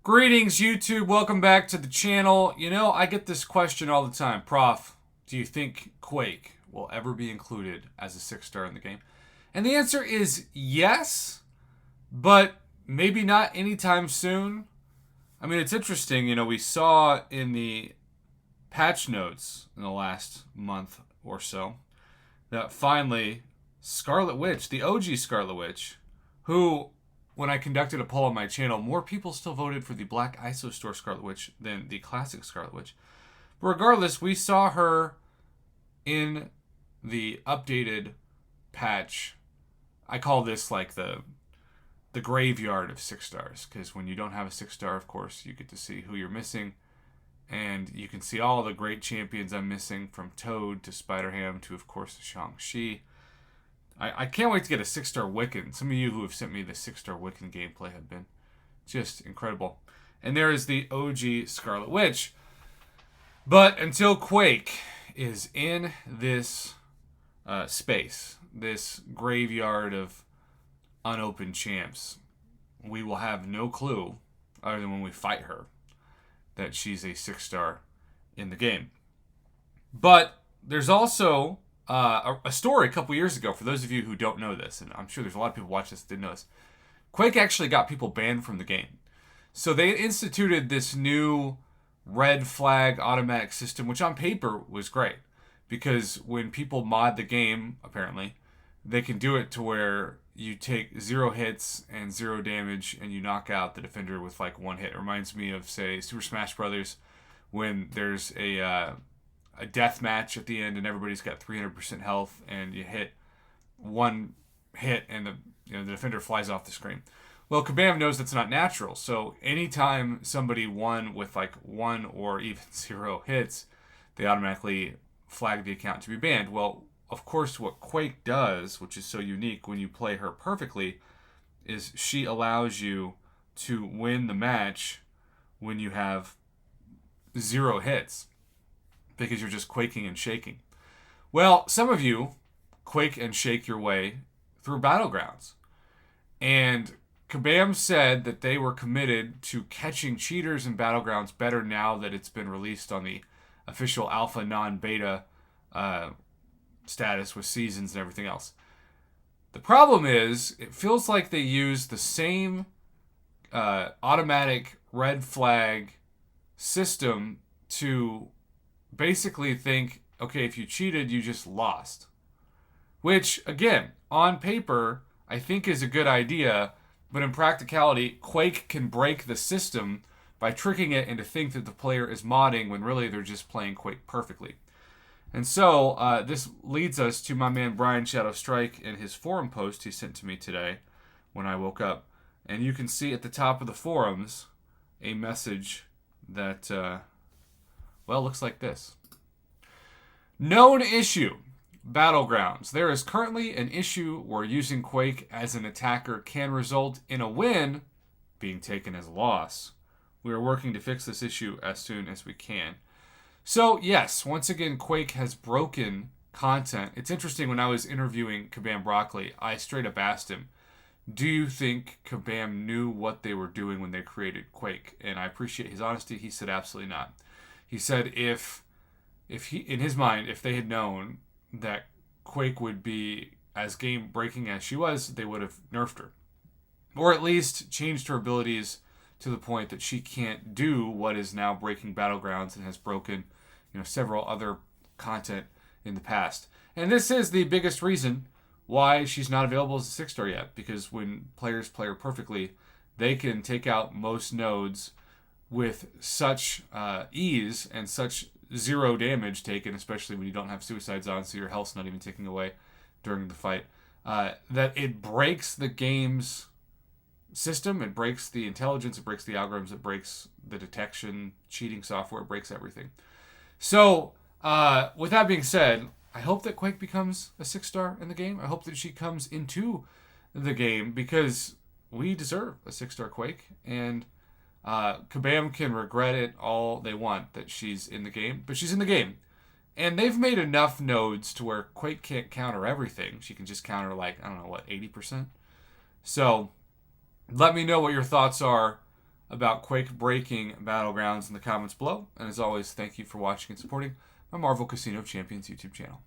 Greetings, YouTube. Welcome back to the channel. You know, I get this question all the time. Prof, do you think Quake will ever be included as a 6-star in the game? And the answer is yes, but maybe not anytime soon. I mean, it's interesting. You know, we saw in the patch notes in the last month or so that finally Scarlet Witch, the OG Scarlet Witch, who, when I conducted a poll on my channel, more people still voted for the Black ISO Store Scarlet Witch than the classic Scarlet Witch. But regardless, we saw her in the updated patch. I call this like the graveyard of 6-stars, because when you don't have a 6-star, of course, you get to see who you're missing, and you can see all the great champions I'm missing, from Toad to Spider-Ham to, of course, Shang-Chi. I can't wait to get a 6-star Wiccan. Some of you who have sent me the 6-star Wiccan gameplay have been just incredible. And there is the OG Scarlet Witch. But until Quake is in this space, this graveyard of unopened champs, we will have no clue, other than when we fight her, that she's a 6-star in the game. But there's also a story a couple years ago, for those of you who don't know this, and I'm sure there's a lot of people watch this that didn't know this. Quake actually got people banned from the game. So they instituted this new red flag automatic system, which on paper was great, because when people mod the game, apparently, they can do it to where you take 0 hits and 0 damage and you knock out the defender with like 1 hit. It reminds me of, say, Super Smash Brothers, when there's a death match at the end and everybody's got 300% health and you hit 1 hit and the defender flies off the screen. Well, Kabam knows that's not natural, so anytime somebody won with like 1 or even 0 hits, they automatically flag the account to be banned. Well, of course, what Quake does, which is so unique when you play her perfectly, is she allows you to win the match when you have 0 hits, because you're just quaking and shaking. Well, some of you quake and shake your way through Battlegrounds. And Kabam said that they were committed to catching cheaters in Battlegrounds better now that it's been released on the official alpha non-beta status with seasons and everything else. The problem is, it feels like they use the same automatic red flag system to basically think, okay, if you cheated, you just lost. Which, again, on paper, I think is a good idea, but in practicality, Quake can break the system by tricking it into think that the player is modding when really they're just playing Quake perfectly. And so, this leads us to my man Brian Shadow Strike and his forum post he sent to me today when I woke up. And you can see at the top of the forums a message that, looks like this. Known issue. Battlegrounds. There is currently an issue where using Quake as an attacker can result in a win being taken as a loss. We are working to fix this issue as soon as we can. So, yes, once again, Quake has broken content. It's interesting, when I was interviewing Kabam Broccoli, I straight up asked him, do you think Kabam knew what they were doing when they created Quake? And I appreciate his honesty. He said absolutely not. He said if he, in his mind, if they had known that Quake would be as game-breaking as she was, they would have nerfed her. Or at least changed her abilities to the point that she can't do what is now breaking Battlegrounds and has broken, several other content in the past. And this is the biggest reason why she's not available as a 6-star yet, because when players play her perfectly, they can take out most nodes with such ease and such 0 damage taken, especially when you don't have suicides on, so your health's not even taking away during the fight, that it breaks the game's system, it breaks the intelligence, it breaks the algorithms, it breaks the detection, cheating software, it breaks everything. So, with that being said, I hope that Quake becomes a 6-star in the game. I hope that she comes into the game, because we deserve a 6-star Quake, and Kabam can regret it all they want that she's in the game, but she's in the game. And they've made enough nodes to where Quake can't counter everything. She can just counter, 80%? So, let me know what your thoughts are about Quake breaking Battlegrounds in the comments below. And as always, thank you for watching and supporting my Marvel Casino of Champions YouTube channel.